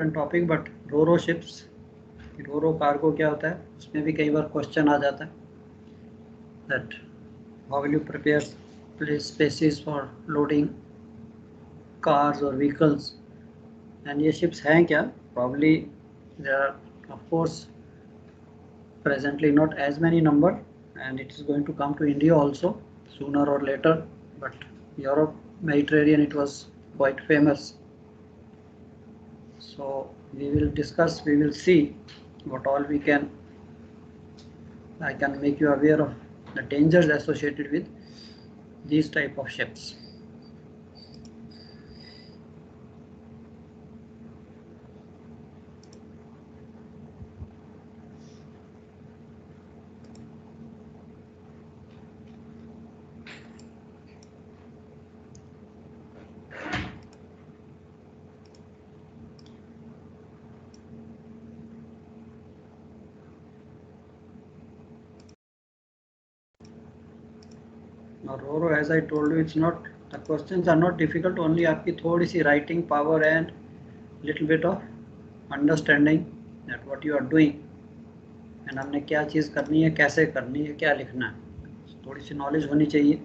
different topic, but ro ships, ro cargo क्या होता है, उसमें भी कई बार क्वेश्चन आ जाता है that how will you prepare place spaces for loading cars or vehicles, and ये ships हैं क्या? Probably there are of course presently not as many number, and it is going to come to India also sooner or later, but Europe, Mediterranean, it was quite famous. So we will discuss, we will see what all we can. I can make you aware of the dangers associated with these type of ships. Now row as I told you, it's not, the questions are not difficult, only आपकी थोड़ी सी writing power and little bit of understanding that what you are doing and हमने क्या चीज़ करनी है, कैसे करनी है, क्या लिखना है, थोड़ी सी knowledge होनी चाहिए.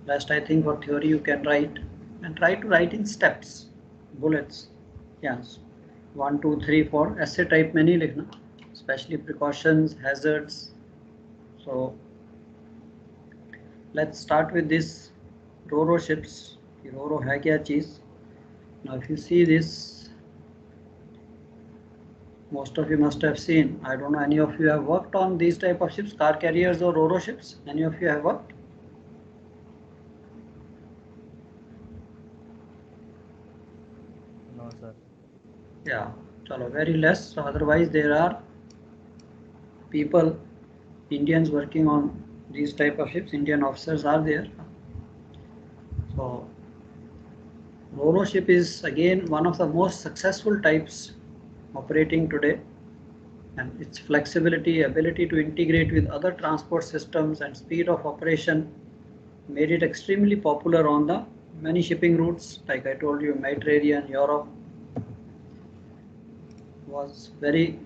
Rest I think for theory you can write and try to write in steps, bullets. Yes, 1 2 3 4 essay type में नहीं लिखना, especially precautions, hazards. So let's start with this row ships. रो है क्या चीज़? Now if you see this, most of you must have seen, I don't know, any of you have worked on these type of ships, car carriers or ro ships? Any of you have worked? No, sir. Yeah, chalo, very less. So otherwise there are people, Indians working on these type of ships, Indian officers are there. So ro ship is again one of the most successful types operating today, and its flexibility, ability to integrate with other transport systems and speed of operation made it extremely popular on the many shipping routes. Like I told you, Mediterranean, Europe was very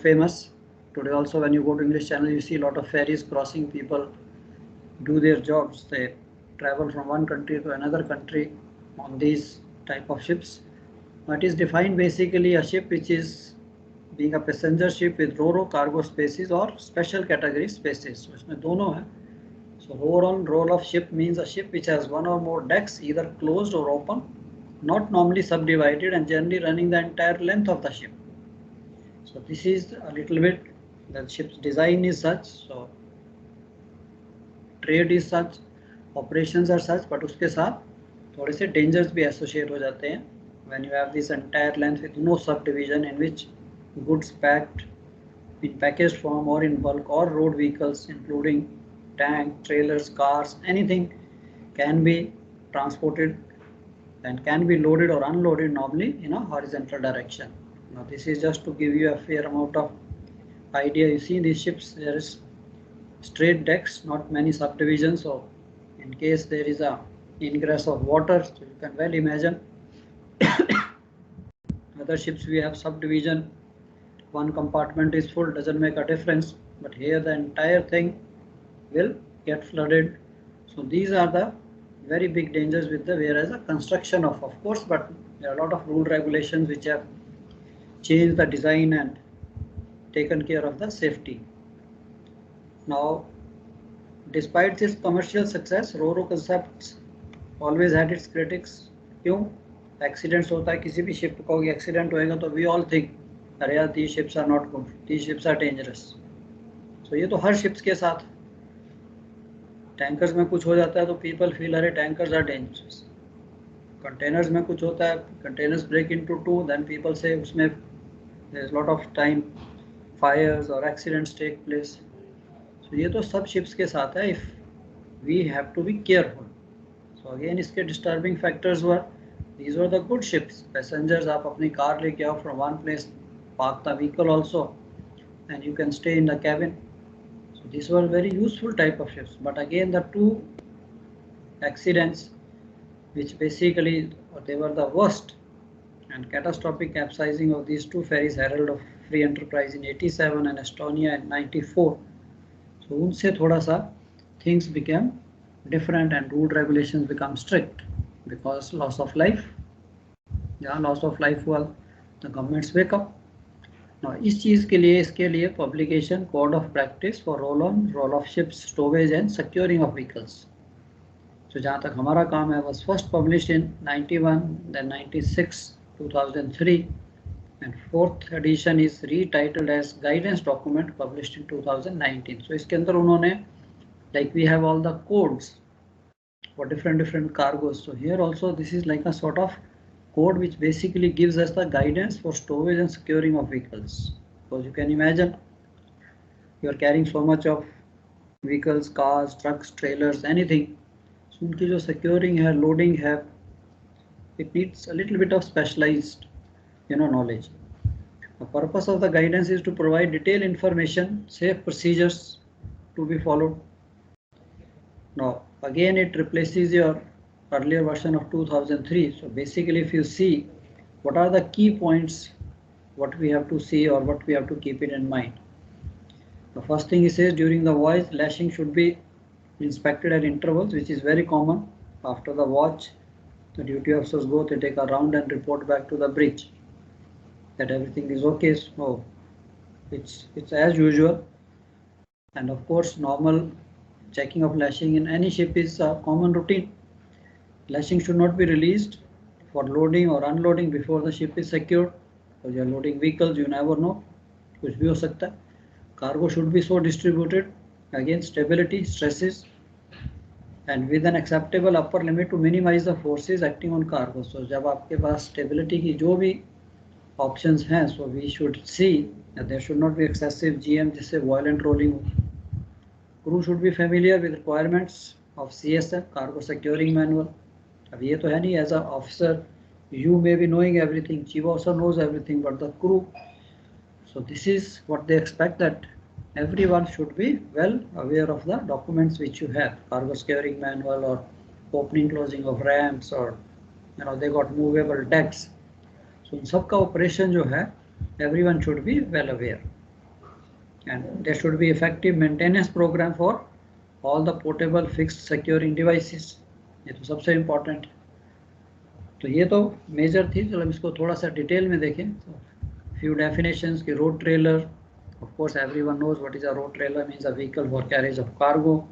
famous. Today also when you go to English Channel, you see a lot of ferries crossing, people do their jobs, they travel from one country to another country on these type of ships. It is defined basically a ship which is being a passenger ship with ro cargo spaces or special category spaces. So इसमें दोनों है. So overall role of ship means a ship which has one or more decks, either closed or open, not normally subdivided, and generally running the entire length of the ship. So this is a little bit, the ship's design is such, so trade is such, operations are such, but उसके साथ थोड़े से dangers भी associate हो जाते हैं when you have this entire length with no subdivision in which goods packed in packaged form or in bulk or road vehicles including tank, trailers, cars, anything can be transported and can be loaded or unloaded normally in a horizontal direction. Now this is just to give you a fair amount of idea. You see these ships, there is straight decks, not many subdivisions, so in case there is a ingress of water, so you can well imagine. Other ships we have subdivision, one compartment is full, doesn't make a difference, but here the entire thing will get flooded. So these are the very big dangers with the, whereas the construction of course, but there are a lot of rule regulations which have changed the design and taken care of the safety. Now despite this commercial success, ro concepts always had its critics. क्यों? Accidents होता है, किसी भी ship का accident होएगा तो we all think अरे यार these ships are not good, these ships are dangerous. So ये तो हर ships के साथ, टैंकर्स में कुछ हो जाता है तो people feel अरे tankers are dangerous. Containers में कुछ होता है, containers break into two, then people say उसमें there is a lot of time fires or accidents take place. So ये तो सब ships के साथ है, if we have to be careful. So again इसके disturbing factors were, these were the good ships. Passengers, आप अपनी कार लेके आओ from one place, park the vehicle also, and you can stay in the cabin. So these were very useful type of ships. But again the two accidents which basically they were the worst and catastrophic capsizing of these two ferries, Herald of Free Enterprise in 87 and Estonia in 94. So unse thoda sa things became different and rule regulations become strict because loss of life. जहाँ loss of life हुआ, the governments wake up. Now इस चीज़ के लिए इसके लिए publication code of practice for roll on roll off ships, stowage and securing of vehicles. So जहाँ तक हमारा काम है was first published in 91, then 96, 2003, and fourth edition is retitled as guidance document published in 2019. So इसके अंदर उन्होंने like we have all the codes for different cargos. So here also this is like a sort of code which basically gives us the guidance for stowage and securing of vehicles. Because you can imagine you are carrying so much of vehicles, cars, trucks, trailers, anything. So उनकी जो securing है, loading है, it needs a little bit of specialized, knowledge. The purpose of the guidance is to provide detailed information, safe procedures to be followed. Now again it replaces your earlier version of 2003. So basically if you see what are the key points, what we have to see or what we have to keep it in mind. The first thing he says, during the voyage lashing should be inspected at intervals, which is very common. After the watch, the duty officers go, they take a round and report back to the bridge that everything is okay. So it's as usual, and of course normal checking of lashing in any ship is a common routine. Lashing should not be released for loading or unloading before the ship is secured. Because you are loading vehicles, you never know, कुछ भी हो सकता है. Cargo should be so distributed against stability, stresses, and with an acceptable upper limit to minimize the forces acting on cargo. So जब आपके पास stability की जो भी options हैं, so we should see that there should not be excessive GM जिससे violent rolling हो. Crew should be familiar with requirements of CSM, Cargo Securing Manual. अब ये तो है नहीं, as an officer you may be knowing everything, chief officer knows everything, but the crew. So this is what they expect, that everyone should be well aware of the documents which you have, Cargo Securing Manual or opening closing of ramps, or they got movable decks. So in सबका operation जो है, everyone should be well aware, and there should be effective maintenance program for all the portable fixed securing devices. ये तो सबसे important है. तो ये तो मेजर थी. चलो हम इसको थोड़ा सा डिटेल में देखें. Few definitions की road trailer. Of course everyone knows what is a road trailer. Means a vehicle for carriage of cargo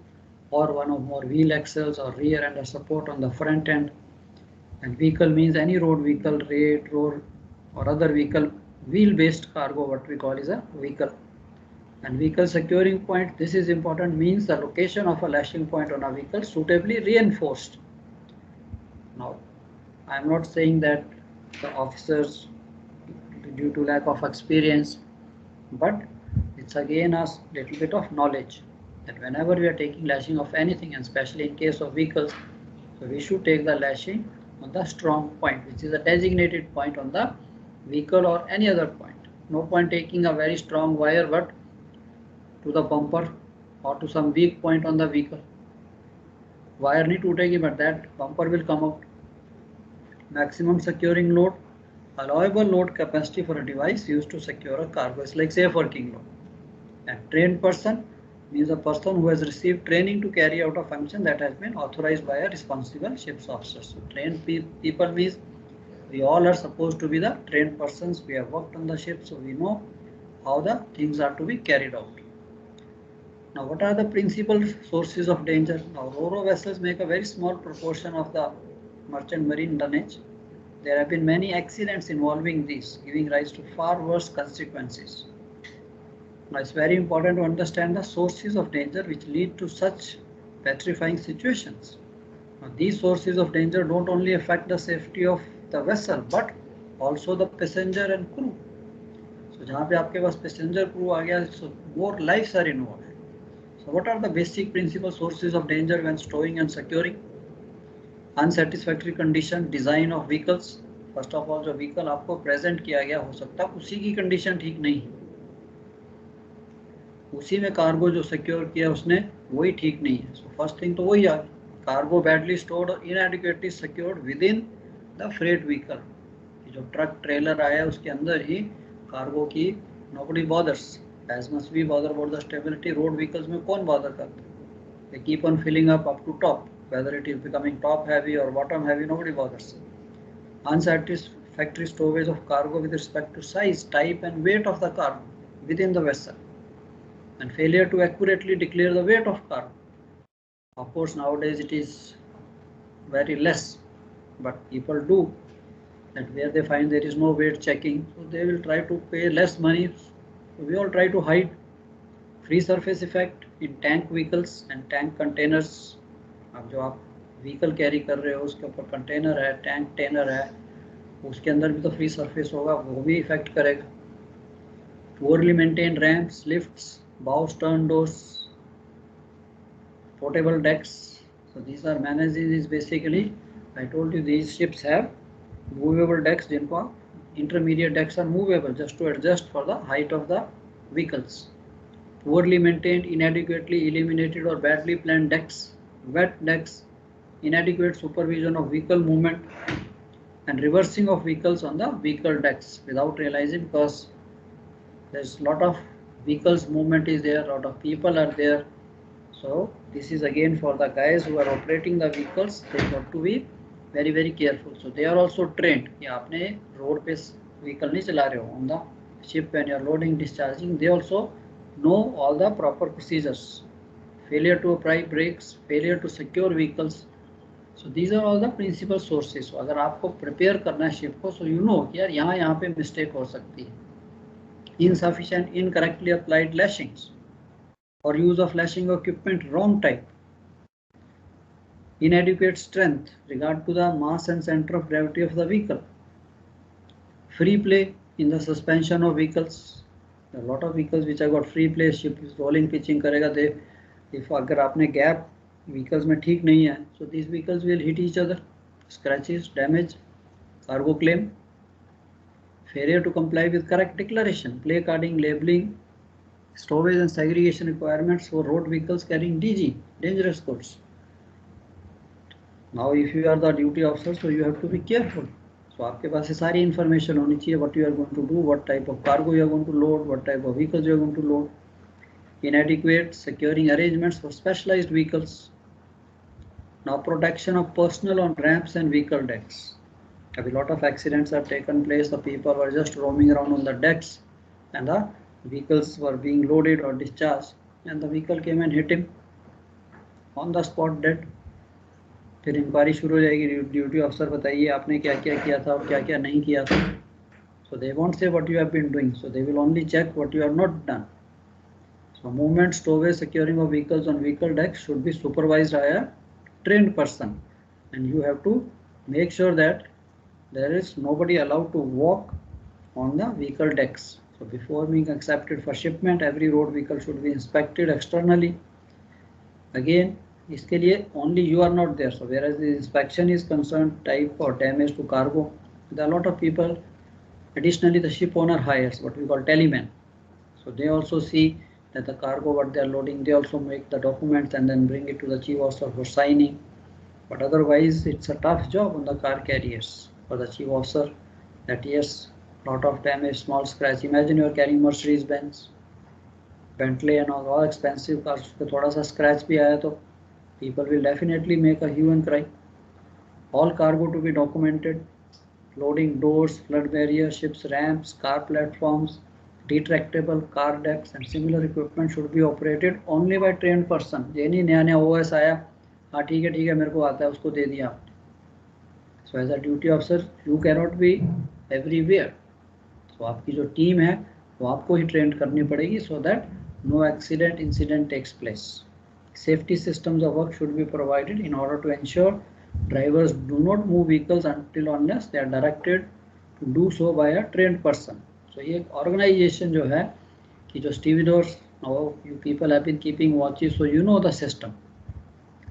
or one or more wheel axles or rear end support on the front end. And vehicle means any road vehicle, rate, road or other vehicle, wheel based cargo, what we call is a vehicle. And vehicle securing point, this is important, means the location of a lashing point on a vehicle suitably reinforced. Now I am not saying that the officers, due to lack of experience, but it's again a little bit of knowledge that whenever we are taking lashing of anything, and especially in case of vehicles, so we should take the lashing on the strong point, which is a designated point on the vehicle or any other point. No point taking a very strong wire but to the bumper or to some weak point on the vehicle. Wire नहीं टूटेगी, but that bumper will come out. Maximum securing load, allowable load capacity for a device used to secure a cargo. It's like safe working load. And trained person means a person who has received training to carry out a function that has been authorized by a responsible ship's officer. So trained people means we all are supposed to be the trained persons. We have worked on the ship, so we know how the things are to be carried out. Now what are the principal sources of danger? Now ro-ro vessels make a very small proportion of the merchant marine tonnage. There have been many accidents involving these, giving rise to far worse consequences. Now it's very important to understand the sources of danger which lead to such petrifying situations. Now these sources of danger don't only affect the safety of the vessel but also the passenger and crew. So जहाँ पे आपके पास passenger crew आ गया, so more lives are involved. So what are the basic principal sources of danger when stowing and securing? Unsatisfactory condition, design of vehicles. First of all, जो vehicle आपको present किया गया, हो सकता है उसी की condition ठीक नहीं है, उसी में cargo जो secure किया उसने वही ठीक नहीं है. So first thing तो वही आ, cargo badly stored or inadequately secured within the freight vehicle. जो ट्रक ट्रेलर आया उसके अंदर ही कार्गो की nobody bothers as much we bother about the stability. Road vehicles में कौन बॉदर करता है? They keep on filling up to top, whether it is becoming top heavy or bottom heavy, nobody bothers. Unsatisfactory stowage of cargo with respect to size, type and weight of the cargo within the vessel, and failure to accurately declare the weight of cargo. Of course, nowadays it is very less, but people do that where they find there is no weight checking, so they will try to pay less money. So we all try to hide. Free surface effect in tank vehicles and tank containers. अब जो आप vehicle carry कर रहे हो उसके ऊपर container है, tank tenor है, उसके अंदर भी तो फ्री सरफेस होगा, वो भी इफेक्ट करेगा. Poorly maintained ramps, lifts, bow stern doors, portable decks. So these are managed. Is basically, I told you these ships have movable decks. जिनको intermediate decks are movable just to adjust for the height of the vehicles. Poorly maintained, inadequately illuminated or badly planned decks, wet decks, inadequate supervision of vehicle movement, and reversing of vehicles on the vehicle decks without realizing, because there's a lot of vehicles movement is there, a lot of people are there. So this is again for the guys who are operating the vehicles. They got to be very careful. So they are also trained कि आपने road पे vehicle नहीं चला रहे हो. On the ship when you are loading, discharging, they also know all the proper procedures. Failure to apply brakes, failure to secure vehicles. So these are all the principal sources. So अगर आपको prepare करना है ship को, so you know कि यार यहाँ पे mistake हो सकती है. Insufficient, incorrectly applied lashings, or use of lashing equipment wrong type. Inadequate strength regard to the mass and center of gravity of the vehicle. Free play in the suspension of vehicles. A lot of vehicles which have got free play, ship is rolling pitching करेगा. They, if अगर आपने gap vehicles में ठीक नहीं है, so these vehicles will hit each other, scratches, damage, cargo claim. Failure to comply with correct declaration, placarding, labeling, stowage and segregation requirements for road vehicles carrying DG, dangerous goods. Now if you are the duty officer, so you have to be careful. So आपके पास ये सारी information होनी चाहिए, what you are going to do, what type of cargo you are going to load, what type of vehicles you are going to load. Inadequate securing arrangements for specialized vehicles. Now protection of personnel on ramps and vehicle decks. A lot of accidents have taken place. The people were just roaming around on the decks and the vehicles were being loaded or discharged, and the vehicle came and hit him on the spot, dead. फिर inquiry शुरू हो जाएगी. Duty officer बताइए आपने क्या क्या किया था और क्या क्या नहीं किया था. So they won't say what you have been doing, so they will only check what you have not done. So movement, stowage, securing of vehicles on vehicle decks should be supervised by a trained person, and you have to make sure that there is nobody allowed to walk on the vehicle decks. So before being accepted for shipment, every road vehicle should be inspected externally. Again, इसके लिए only you are not there. So whereas the inspection is concerned type or damage to cargo, there are a lot of people. Additionally, the ship owner hires what we call telemen. So they also see that the cargo what they are loading, they also make the documents and then bring it to the chief officer for signing. But otherwise, it's a tough job on the car carriers for the chief officer. That yes, lot of damage, small scratch. Imagine you are carrying Mercedes Benz, Bentley and all expensive cars. तो थोड़ा सा scratch भी आया तो people will definitely make a hue and cry. All cargo to be documented. Loading doors, flood barriers, ships ramps, car platforms, retractable car decks and similar equipment should be operated only by trained person. ये नहीं नया नया OS आया, हाँ ठीक है मेरे को आता है उसको दे दिया. So as a duty officer you cannot be everywhere. So आपकी जो टीम है वो आपको ही ट्रेन करनी पड़ेगी so that no accident incident takes place. Safety systems of work should be provided in order to ensure drivers do not move vehicles until unless they are directed to do so by a trained person. So ये organization जो है कि जो stevedores, now you people have been keeping watches, so you know the system.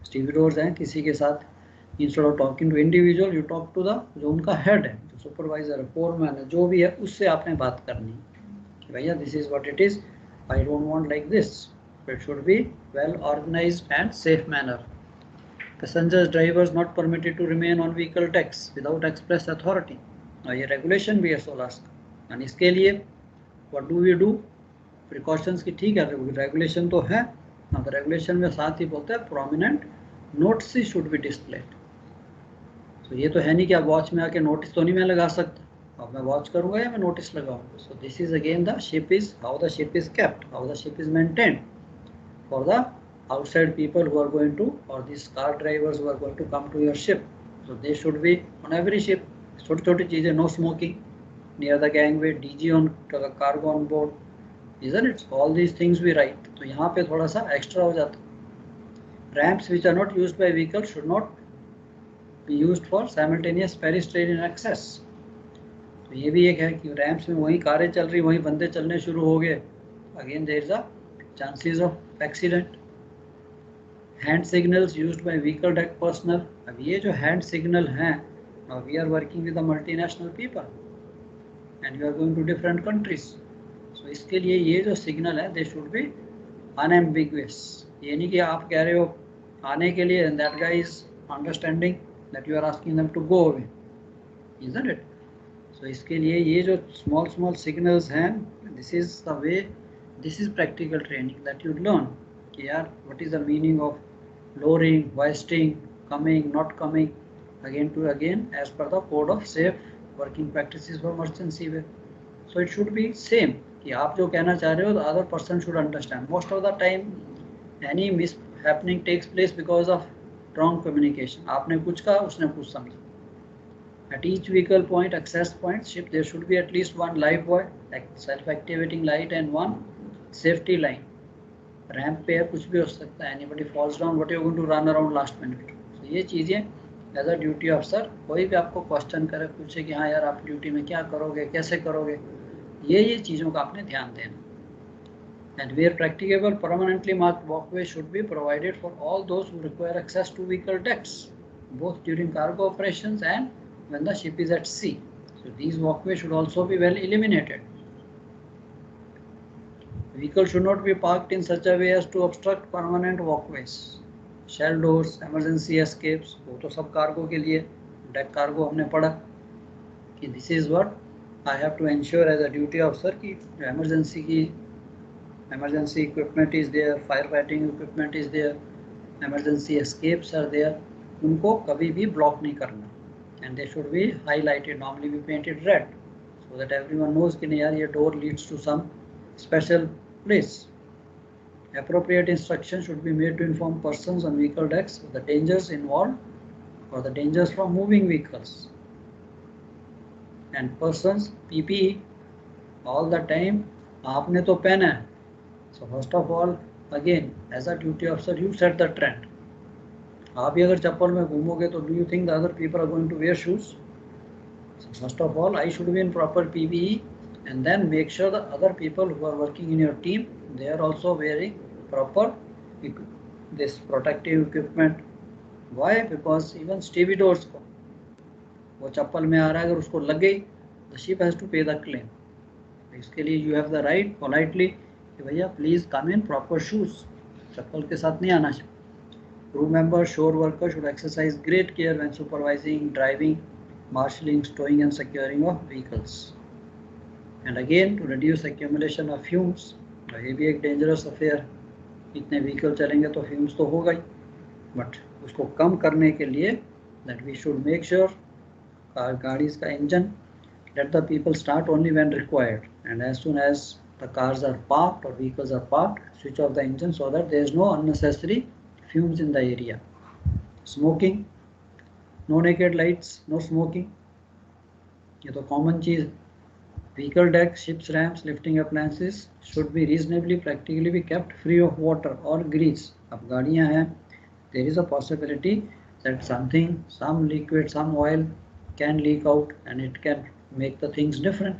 Stevedores हैं किसी के साथ instead of talking to individual, you talk to the जो उनका head है, जो supervisor है, foreman है, जो भी है उससे आपने बात करनी कि भैया this is what it is, I don't want like this. It should be well organized and safe manner. Passengers, drivers not permitted to remain on vehicle decks without express authority. ये रेगुलेशन भी है 16 का। इसके लिए what do we do, precautions की, ठीक है regulation तो है ना, तो रेगुलेशन में साथ ही बोलते हैं prominent notes should be displayed. तो ये तो है नहीं कि आप वॉच में आके नोटिस तो नहीं मैं लगा सकता, अब मैं वॉच करूंगा या मैं नोटिस लगाऊंगा। So this is again the ship is, how the ship is kept, how the ship is maintained for the outside people who are going to, or these car drivers who are going to come to your ship. So they should be on every ship. छोटी छोटी चीजें, no smoking near the gangway, DG on cargo on board, isn't it? All these things we write. तो यहाँ पे थोड़ा सा extra हो जाता है। Ramps which are not used by vehicles should not be used for simultaneous pedestrian access. तो ये भी एक है कि रैम्प्स में वहीं कारें चल रही, वहीं बंदे चलने शुरू हो गए, again there is a chances of accident. Hand signals used by vehicle deck personal, अब ये जो हैंड सिग्नल हैं, now we are working with the multinational people and you are going to different countries, so इसके लिए ये जो signal है they should be unambiguous. ये नहीं कि आप कह रहे हो आने के लिए and that guy is understanding that you are asking them to go away, isn't it? So इसके लिए ये जो स्मॉल स्मॉल सिग्नल्स हैं, this is the way, this is practical training that you learn कि यार what is the meaning of lowering, hoisting, coming, not coming, again to again as per the code of safe working practices for merchant seaway. So it should be same कि आप जो कहना चाह रहे हो the other person should understand. Most of the time any mishappening takes place because of wrong communication. आपने कुछ कहा, उसने कुछ समझा। At each vehicle point, access point, ship, there should be at least one life buoy, self-activating light, and one safety line. Ramp पे है, कुछ भी हो सकता है, anybody falls down, what you going to run around last minute. तो ये चीज़ें एज अ ड्यूटी ऑफिसर, कोई भी आपको क्वेश्चन करे, पूछे कि हाँ यार आप ड्यूटी में क्या करोगे, कैसे करोगे, ये चीज़ों का आपने ध्यान देना। And where practicable permanently marked walkway should be provided for all those who require access to vehicle decks both during cargo operations and when the ship is at sea. So these walkway should also be well eliminated. Vehicle should not be parked in such a way as to obstruct permanent walkways. Shell doors, emergency escapes, वो तो सब cargo के लिए, deck cargo हमने पढ़ा कि this is what I have to ensure as a duty officer कि emergency equipment is there, firefighting equipment is there, emergency escapes are there, उनको कभी भी ब्लॉक नहीं करना, and they should be highlighted, normally be painted red, so that everyone knows कि नहीं यार ये door leads to some special place. Appropriate instruction should be made to inform persons on vehicle decks of the dangers involved or the dangers from moving vehicles. And persons PPE all the time आपने तो पहना है, so first of all again as a duty officer you set the trend. आप ही अगर चप्पल में घूमोगे तो do you think the other people are going to wear shoes? So first of all I should be in proper PPE, and then make sure the other people who are working in your team, they are also wearing proper this protective equipment. Why? Because even stevedores को वो चप्पल में आ रहा है, अगर उसको लग गई the ship has to pay the claim. इसके लिए you have the right politely कि भैया please come in proper shoes, चप्पल के साथ नहीं आना चाहिए। Crew members, shore workers should exercise great care when supervising, driving, marshalling, stowing and securing of vehicles. And again to reduce accumulation of fumes, ये भी एक डेंजरस अफेयर, इतने vehicle चलेंगे तो फ्यूम्स तो होगा ही, बट उसको कम करने के लिए that we should make sure गाड़ी का engine, let the people start only when required, and as soon as the cars are parked or vehicles are parked, switch off the engine so that there is no unnecessary fumes in the area. Smoking, no naked lights, no smoking, ये तो common चीज। Vehicle decks, ships, ramps, lifting appliances should be reasonably practically be kept free of water or grease. अब गाड़ियाँ हैं, there is a possibility that something, some liquid, some oil can leak out and it can make the things different.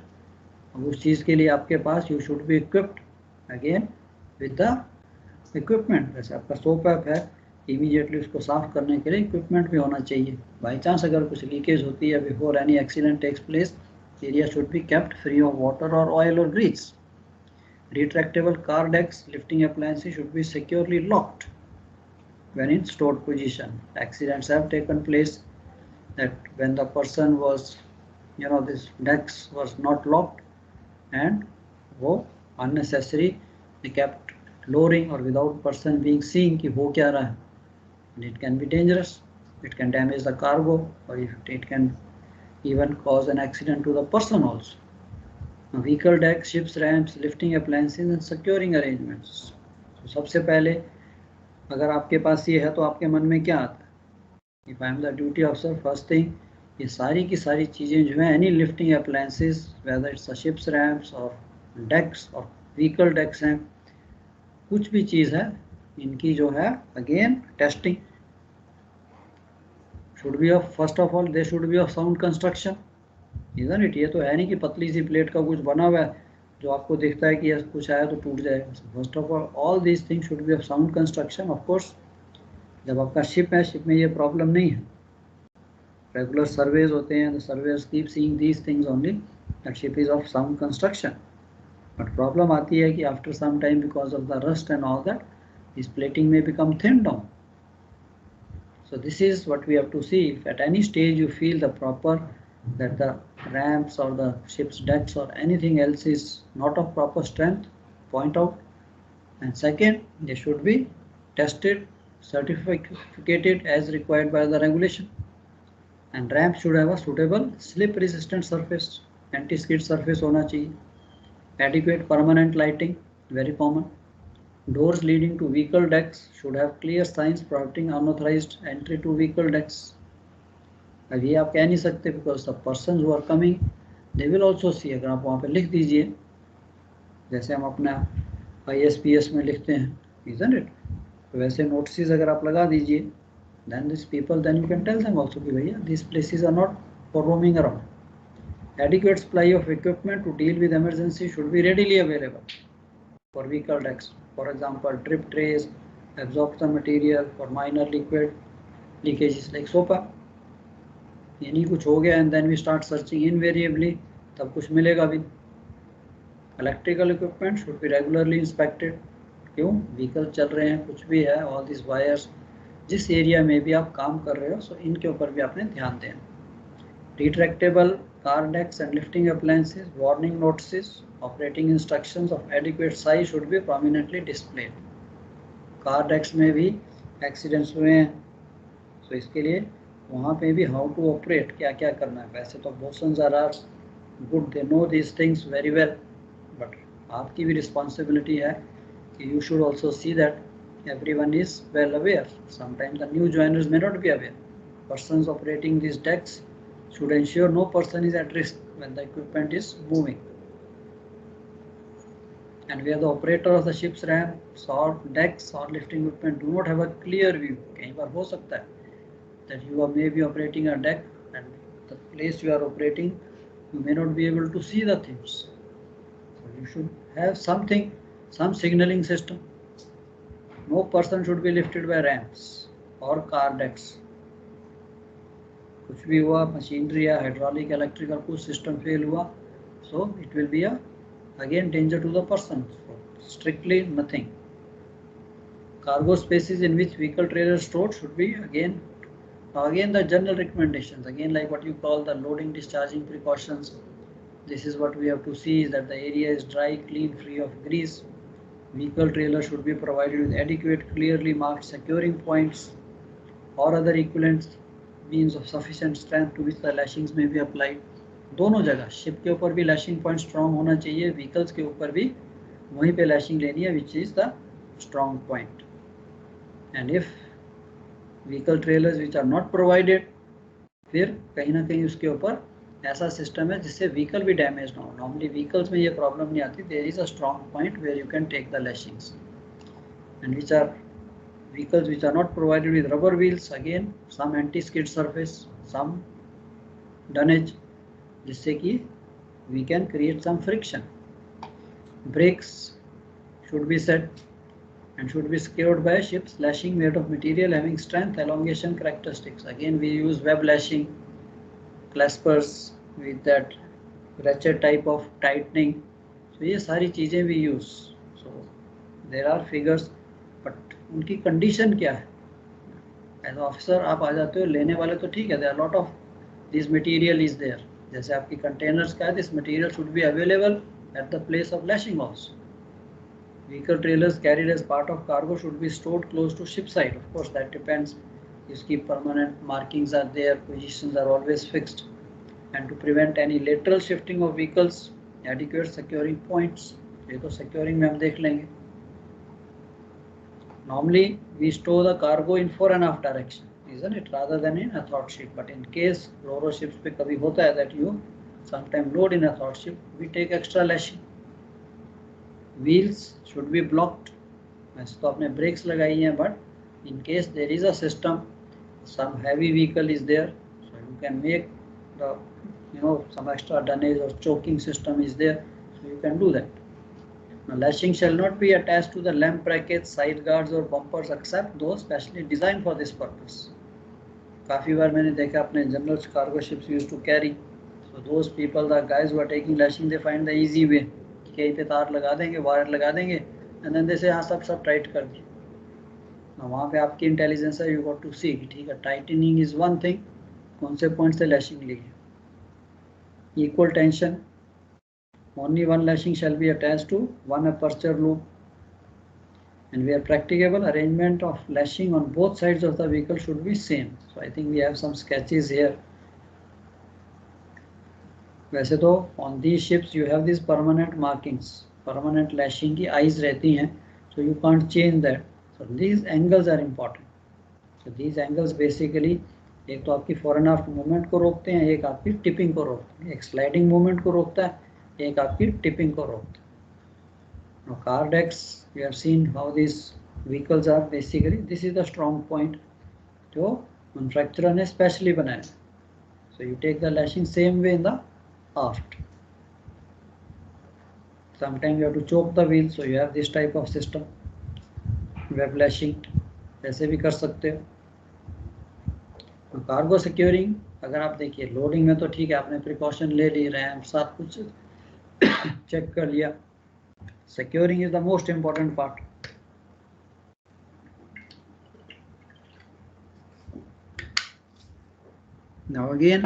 अब उस चीज़ के लिए आपके पास you should be equipped again with the equipment. जैसे आपका सोप ऐप है, immediately उसको साफ करने के लिए equipment भी होना चाहिए। By chance अगर कुछ लीकेज होती है, before any accident takes place, area should be kept free of water or oil or grease. Retractable car decks, lifting appliances should be securely locked when in stored position. Accidents have taken place that when the person was this decks was not locked, and वो unnecessary they kept lowering or without person being seeing कि हो क्या रहा है, and it can be dangerous. It can damage the cargo, or it can even cause an accident to the person also. Vehicle decks, ships, ramps, lifting appliances and securing arrangements. So सबसे पहले अगर आपके पास ये है तो आपके मन में क्या आता है? If I am the duty officer, first thing, ये सारी की सारी चीज़ें जो हैं, any lifting appliances, whether it's a ships, ramps or decks or vehicle decks हैं, कुछ भी चीज़ है, इनकी जो है again testing should be of, first of all, they should be of sound construction, isn't it? ये तो है नहीं कि पतली सी प्लेट का कुछ बना हुआ है जो आपको दिखता है कि कुछ आया तो टूट जाएगा. First of all these things should be of sound construction. Of course जब आपका शिप है, शिप में ये प्रॉब्लम नहीं है. रेगुलर सर्वेज होते हैं, the surveyors keep seeing these things only, that ship is of sound construction. But problem आती है कि after some time because of the rust and all that, this plating में become thin down. So this is what we have to see. If at any stage you feel the proper, that the ramps or the ship's decks or anything else is not of proper strength, point out. And second, they should be tested, certificated as required by the regulation. And ramp should have a suitable slip resistant surface, anti-skid surface होना चाहिए. Adequate permanent lighting, very common. Doors leading to vehicle decks should have clear signs prohibiting unauthorized entry to vehicle decks. अब ये आप कह नहीं सकते because the persons who are coming they will also see. अगर आप वहाँ पे लिख दीजिए जैसे हम अपना ISPS में लिखते हैं, isn't it? तो वैसे नोटिस अगर आप लगा दीजिए, then these people, then you can tell them also कि भैया these places are not for roaming around. Adequate supply of equipment to deal with emergency should be readily available for vehicle decks. For example, drip trays, absorption material for minor liquid leakages like SOPA. ये नहीं कुछ हो गया and then we start searching invariably, तब कुछ मिलेगा भी. Electrical equipment should be regularly inspected. क्यों? व्हीकल चल रहे हैं, कुछ भी है, all these wires, जिस एरिया में भी आप काम कर रहे हो, so इनके ऊपर भी आपने ध्यान देना. Retractable car decks and lifting appliances, warning notices, operating instructions of adequate size should be prominently displayed. Car decks में भी एक्सीडेंट्स हुए हैं, तो इसके लिए वहाँ पे भी हाउ टू ऑपरेट, क्या क्या करना है. वैसे तो bosuns are good, they know this things very well, but आपकी भी रिस्पॉन्सिबिलिटी है कि you should also see that everyone is well aware. Sometimes the new joiners may not be aware. Persons operating this decks should ensure no person is at risk when the equipment is moving. And where the operator of the ship's ramps or decks or lifting equipment do not have a clear view, कई बार हो सकता है that you are maybe operating a deck and the place you are operating you may not be able to see the things. So you should have something, some signaling system. No person should be lifted by ramps or car decks. कुछ भी हुआ, machinery या hydraulic electrical कुछ system fail हुआ, so it will be again danger to the person. Strictly nothing. Cargo spaces in which vehicle trailer stored should be again the general recommendations, again like what you call the loading discharging precautions. This is what we have to see, is that the area is dry, clean, free of grease. Vehicle trailer should be provided with adequate, clearly marked securing points or other equivalent means of sufficient strength to which the lashings may be applied. दोनों जगह, ship के ऊपर भी lashing point strong होना चाहिए, vehicles के ऊपर भी वहीं पे लैशिंग लेनी है which is the strong point. And if vehicle trailers which are not provided, फिर कहीं ना कहीं उसके ऊपर ऐसा सिस्टम है जिससे व्हीकल भी डैमेज ना हो. नॉर्मली व्हीकल्स में ये प्रॉब्लम नहीं आती. There is a strong point where you can take the lashings. And which are vehicles which are not provided with rubber wheels, again some anti-skid surface, some dunnage, जिससे कि we can create some friction. Brakes should be set and should be secured by ships lashing made of material having strength elongation characteristics. Again we use web lashing, claspers with that ratchet type of tightening. So ये सारी चीज़ें we use. So there are figures, but उनकी condition क्या है. As officer आप आ जाते हो, लेने वाले तो ठीक है, there are lot of this material is there, जैसे आपकी कंटेनर्स का है, this material should be available at the place of lashing also. Vehicle trailers carried as part of cargo should be stored close to ship side. Of course, that depends. इसकी permanent markings are there, positions are always fixed. And to prevent any lateral shifting of vehicles, adequate securing points. ये तो securing में हम देख लेंगे. Normally, we store the cargo in fore and aft direction, isn't it? Rather than in athwart ship. But in case ro-ro ships पे कभी होता है that you sometime load in athwart ship, we take extra lashing. Wheels should be blocked. वैसे तो आपने brakes लगाई हैं, but in case there is a system, some heavy vehicle is there, so you can make the some extra dunnage or choking system is there, so you can do that. Now, lashing shall not be attached to the lamp brackets, side guards or bumpers except those specially designed for this purpose. काफी बार मैंने देखा अपने general cargo ships used to carry, so those people, the guys who are taking lashing, they find the easy way. कहीं पे तार लगा देंगे, wire लगा देंगे, and then they say हाँ सब टाइट कर दिए. ना वहाँ पे आपकी इंटेलिजेंस है, यू गॉट टू सी कि ठीक है, टाइटनिंग इज वन थिंग, कौन से पॉइंट से लैशिंग ली है. Equal tension, only one lashing shall be attached to one aperture loop, and where practicable, arrangement of lashing on both sides of the vehicle should be same. So I think we have some sketches here. वैसे तो on these ships you have these permanent markings, permanent lashing की eyes रहती हैं, so you can't change that. So these angles are important. So these angles basically एक तो आपकी fore and aft movement को रोकते हैं, एक आपकी tipping को रोकते हैं, एक sliding movement को रोकता है, एक आपकी tipping को रोकता है. Now car decks, we have seen how these vehicles are. Basically this is the strong point जो manufacturer ने specially बनाया. So you take the lashing same way in the aft. Sometimes you have to choke the wheel, so you have this type of system. Web lashing ऐसे भी कर सकते हो. Cargo securing, अगर आप देखिए लोडिंग में तो ठीक है, आपने प्रिकॉशन ले ली, रैम सब कुछ चेक कर लिया. Securing is the most important part. Now again,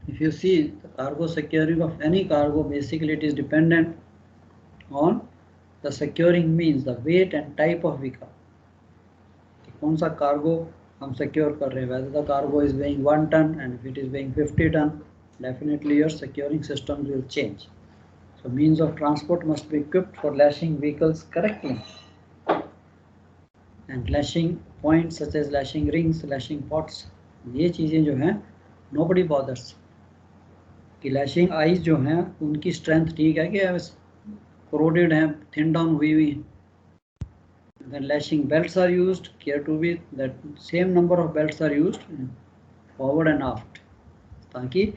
if you see the cargo securing of any cargo, basically it is dependent on the securing means, the weight and type of vehicle. कौन सा cargo हम secure कर रहे हैं, whether the cargo is weighing 1 ton and if it is weighing 50 ton, definitely your securing systems will change. So means of transport must be equipped for lashing vehicles correctly. And lashing points such as lashing rings, lashing pots, ये चीज़ें जो हैं nobody bothers. कि lashing eyes जो हैं उनकी strength ठीक है कि corroded हैं, thin down हुई हुई हैं. When lashing belts are used, care to be that same number of belts are used forward and aft, ताकि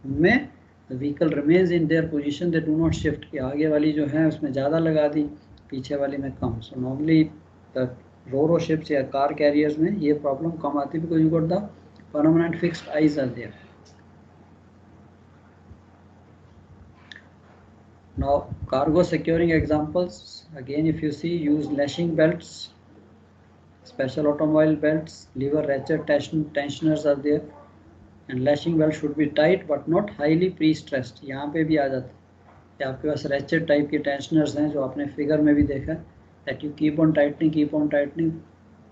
उनमें the vehicle remains in their position, they do not shift. कि आगे वाली जो है उसमें ज़्यादा लगा दी, पीछे वाली में कम. So normally the ro-ro ships या car carriers में ये problem कम आती है because you got the permanent fixed eyes are there. Now cargo securing examples, again if you see, use lashing belts, special automobile belts, lever ratchet tensioners are there, and lashing belt should be tight but not highly pre-stressed. यहाँ पे भी आ जाता है कि आपके पास ratchet type के tensioners हैं जो आपने फिगर में भी देखा है, that you keep on tightening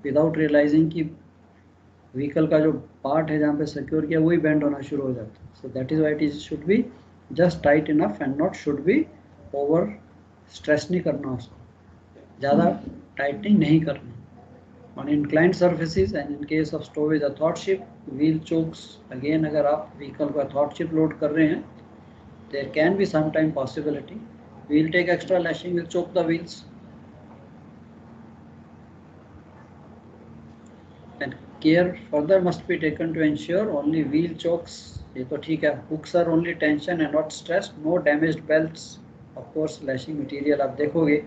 without realizing कि vehicle का जो part है जहाँ पे secure किया वही bend होना शुरू हो जाता है. So that is why it should be just tight enough and not should be over stress नहीं करना उसको, ज़्यादा tightening नहीं करना. On inclined surfaces and in case of stowage athwart ship, wheel chokes, again अगर आप vehicle को athwart ship load कर रहे हैं, there can be sometime possibility we'll take extra lashing, will choke the wheels. And care further must be taken to ensure only wheel chokes, ये तो ठीक है, hooks are only tension and not stressed, no damaged belts. Of course lashing material आप देखोगे.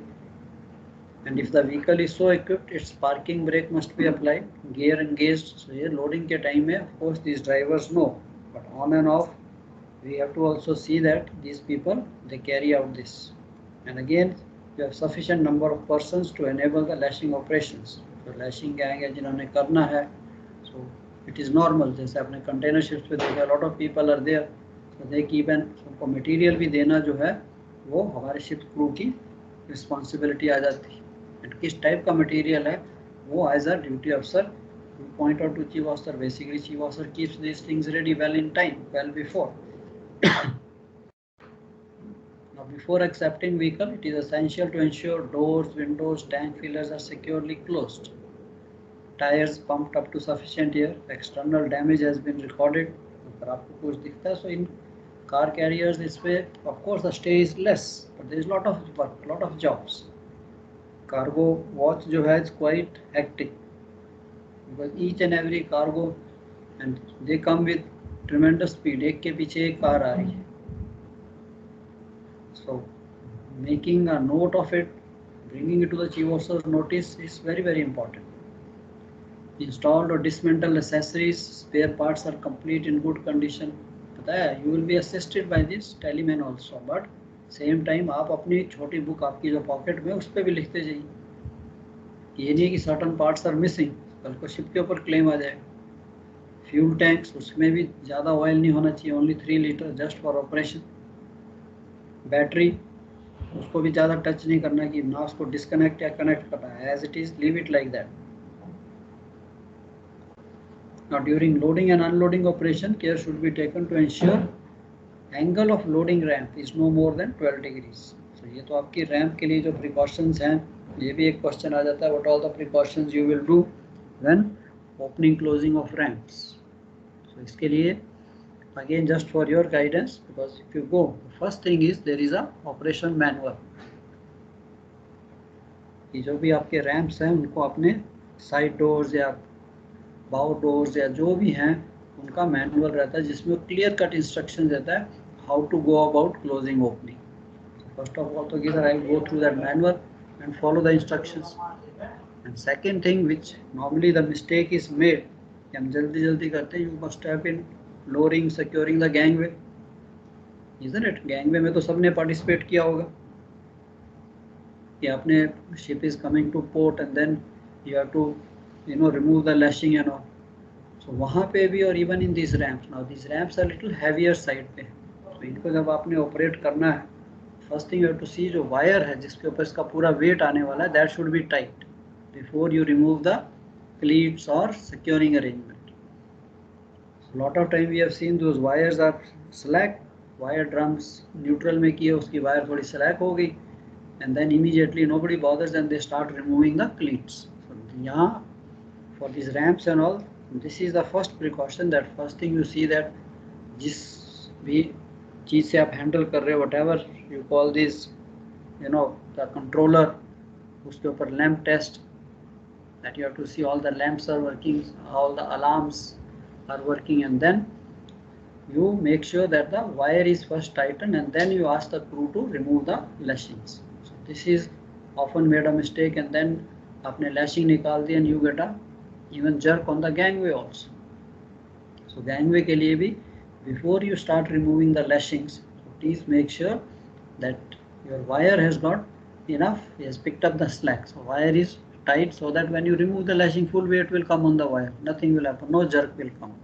And if the vehicle is so equipped, its parking brake must be applied, gear engaged. So ये loading के time में of course these drivers know, but on and off we have to also see that these people they carry out this. And again you have sufficient number of persons to enable the lashing operations. So lashing gang है जिन्होंने करना है, so it is normal. जैसे अपने container ships पे देखा, a lot of people are there. तो they keep an, उनको मटेरियल भी देना जो है वो हमारे शिप क्रू की रिस्पॉन्सिबिलिटी आ जाती है। एंड किस टाइप का मटेरियल है वो एज अ ड्यूटी अफसर point out to chief officer. Basically chief officer keeps these things ready well in time, well before. Now before accepting vehicle, it is essential to ensure doors, windows, tank fillers are securely closed, tires pumped up to sufficient air, external damage has been recorded. अगर आपको कुछ दिखता है so in car carriers this way of course the stay is less, but there is lot of work, lot of jobs. Cargo watch जो है is quite hectic because each and every cargo and they come with tremendous speed. एक के पीछे एक car आ रही है. So making a note of it, bringing it to the chief officer's notice is very very important. Installed or dismantled accessories, spare parts are complete in good condition. पता है you will be assisted by this teleman also, but same time आप अपनी छोटी book आपकी जो pocket में उस पर भी लिखते जाइए. ये नहीं कि certain parts are missing, कल को शिप के ऊपर क्लेम आ जाएगा. फ्यूल टैंक्स, उसमें भी ज़्यादा ऑयल नहीं होना चाहिए, only 3 litre just for operation. Battery, उसको भी ज़्यादा टच नहीं करना कि ना उसको डिस्कनेक्ट या कनेक्ट करना है, as it is leave it like that. Now during loading and unloading operation care should be taken to ensure angle of loading ramp is no more than 12 degrees. तो ये तो आपकी रैम्प के लिए जो प्रिकॉशंस हैं, ये भी एक क्वेश्चन आ जाता है, what all the precautions you will do when opening closing of ramps. So इसके लिए again just for your guidance, because if you go, the first thing is there is a operation manual. कि जो भी आपके ramps हैं उनको अपने side doors या बाउ डोर्स या जो भी हैं उनका मैनुअल रहता है जिसमें क्लियर कट इंस्ट्रक्शन देता है how to go about closing opening. First of all तो gear I go through that manual and follow the instructions. And second thing which normally the mistake is made, हम जल्दी जल्दी करते हैं, you must have been lowering, securing the gangway, isn't it? Gangway में तो सबने participate किया होगा कि आपने ship is coming to port and then you have to remove the lashing and all. So वहाँ पे भी, और even in these ramps, now these ramps are little heavier side पे, तो इनको जब आपने operate करना है, first thing you have to see जो wire है जिसके ऊपर इसका पूरा weight आने वाला है, that should be tight before you remove the cleats or securing arrangement. A lot of time we have seen those wires are slack, wire drums neutral में किए, उसकी wire थोड़ी slack हो गई, and then immediately nobody bothers and they start removing the cleats. So यहाँ for these ramps and all, this is the first precaution, that first thing you see that जिस भी चीज़ से आप handle कर रहे हो, whatever you call this, the controller, उसके ऊपर lamp test, that you have to see all the lamps are working, all the alarms are working, and then you make sure that the wire is first tightened and then you ask the crew to remove the lashings. So this is often made a mistake, and then आपने lashing निकाल दी and you get a even jerk on the gangway also. So gangway के लिए भी before you start removing the lashings, so please make sure that your wire has got enough, has picked up the slack. So wire is tight so that when you remove the lashing, full weight will come on the wire, nothing will happen, no jerk will come.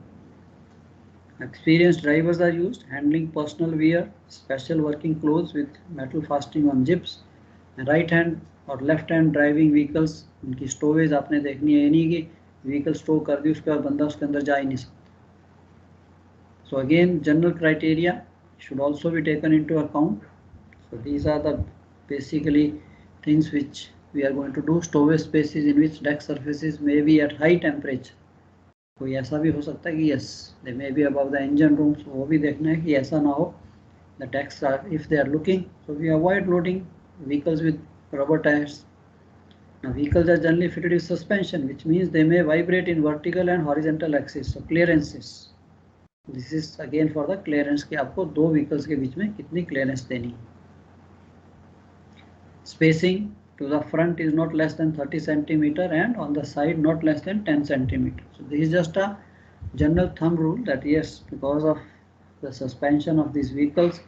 Experienced drivers are used, handling personal wear, special working clothes with metal fastening on zips. Right hand और left hand driving vehicles, उनकी storage आपने देखनी है, ये नहीं कि vehicle store कर दी उसके बाद बंदा उसके अंदर जा ही नहीं सकता. So again general criteria should also be taken into account. So these are the basically things which we are going to do. Stowage spaces in which deck surfaces may be at high temperature. कोई ऐसा भी हो सकता है कि yes they may be above the engine rooms, वो भी देखना है कि ऐसा ना हो. The decks are, if they are looking, so we avoid loading vehicles with rubber tires. Now vehicles are generally fitted with suspension, which means they may vibrate in vertical and horizontal axis. So clearances, this is again for the clearance कि आपको दो vehicles के बीच में कितनी clearance देनी है. Spacing to the front is not less than 30 centimeter and on the side not less than 10 centimeter. So this is just a general thumb rule that yes, because of the suspension of these vehicles,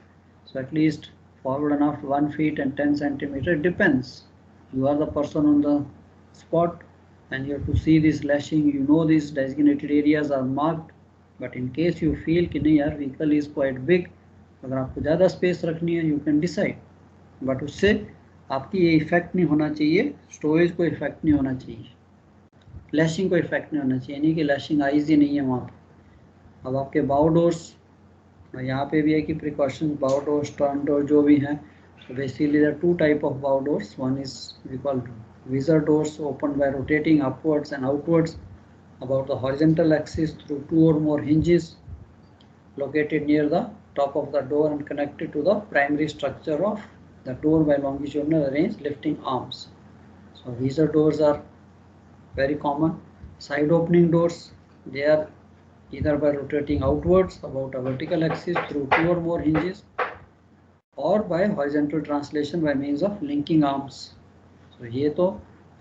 so at least forward and aft 1 feet and 10 centimeter, it depends. You are the person on the spot and you have to see this lashing, you know these designated areas are marked, but in case you feel कि नहीं यार vehicle is quite big अगर आपको ज़्यादा space रखनी है you can decide, but उससे आपकी ये इफेक्ट नहीं होना चाहिए, स्टोरेज को इफेक्ट नहीं होना चाहिए, लैशिंग को इफेक्ट नहीं होना चाहिए, नहीं कि लैशिंग आइज ही नहीं है वहाँ पर। अब आपके बाउ डोर्स, यहाँ पे भी है कि प्रिकॉशंस, बाउ डोर्स, टर्न डोर जो भी हैं, so basically there are two type of bow doors. One is we call visor doors, opened by rotating upwards and outwards about the horizontal axis through two or more hinges located near the top of the door and connected to the primary structure of the door by longitudinal arranged lifting arms. So visor doors are very common. Side opening doors, they are either by rotating outwards about a vertical axis through two or more hinges, or by horizontal translation by means of linking arms. So ये तो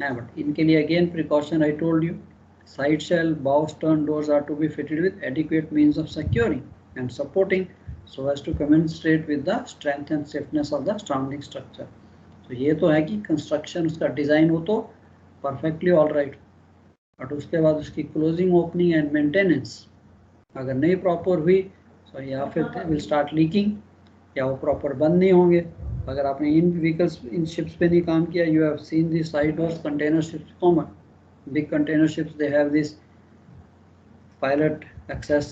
है, but इनके लिए again precaution I told you, side shell, bow stern doors are to be fitted with adequate means of securing and supporting so as to commensurate with the strength and stiffness of the surrounding structure. So ये तो है कि construction उसका design हो तो perfectly all right, but उसके बाद उसकी closing, opening and maintenance अगर नहीं proper हुई, so या फिर will start leaking, या वो प्रॉपर बंद नहीं होंगे। अगर आपने इन व्हीकल्स, इन शिप्स पे नहीं काम किया, you have seen this side doors, container ships common, big container ships they have this pilot access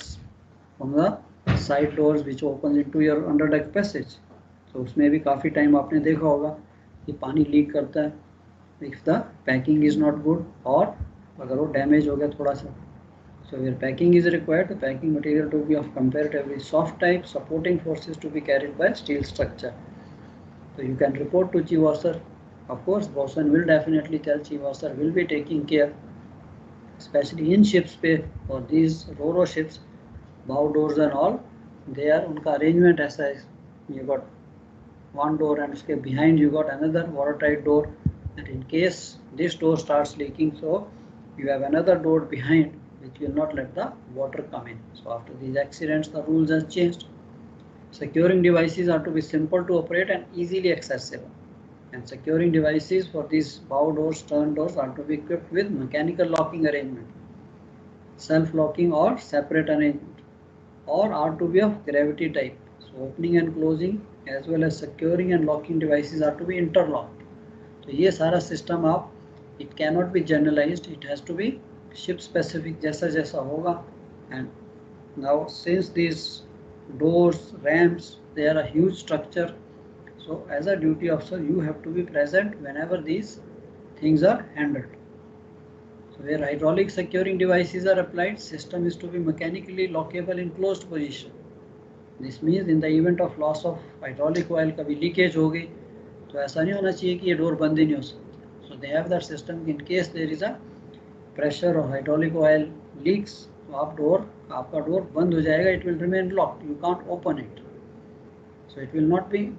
from the side doors which open into your under deck passage. तो उसमें भी काफ़ी टाइम आपने देखा होगा कि पानी लीक करता है if the packing is not good, और अगर वो डैमेज हो गया थोड़ा सा। So where packing is required, the packing material to be of comparatively soft type, supporting forces to be carried by steel structure. So you can report to chief officer. Of course, bosun will definitely tell chief officer will be taking care, especially in ships पे, or these ro-ro ships, bow doors and all, they are उनका arrangement ऐसा है, you got one door and उसके behind you got another watertight door, and in case this door starts leaking, so you have another door behind which will not let the water come in. So after these accidents, the rules have changed. Securing devices are to be simple to operate and easily accessible. And securing devices for these bow doors, stern doors are to be equipped with mechanical locking arrangement, self-locking or separate arrangement, or are to be of gravity type. So opening and closing as well as securing and locking devices are to be interlocked. तो ये सारा system आप, it cannot be generalized, it has to be ship specific, जैसा जैसा होगा. And now since these doors, ramps, they are a huge structure, so as a duty officer you have to be present whenever these things are handled. So where hydraulic securing devices are applied, system is to be mechanically lockable in closed position. This means in the event of loss of hydraulic oil, कभी leakage हो गई, तो ऐसा नहीं होना चाहिए कि ये डोर बंद ही नहीं हो सकती. So they have that system in case there is a pressure or hydraulic oil leaks, तो आप डोर, आपका डोर बंद हो जाएगा, it will remain locked, you can't open it, so it will not be,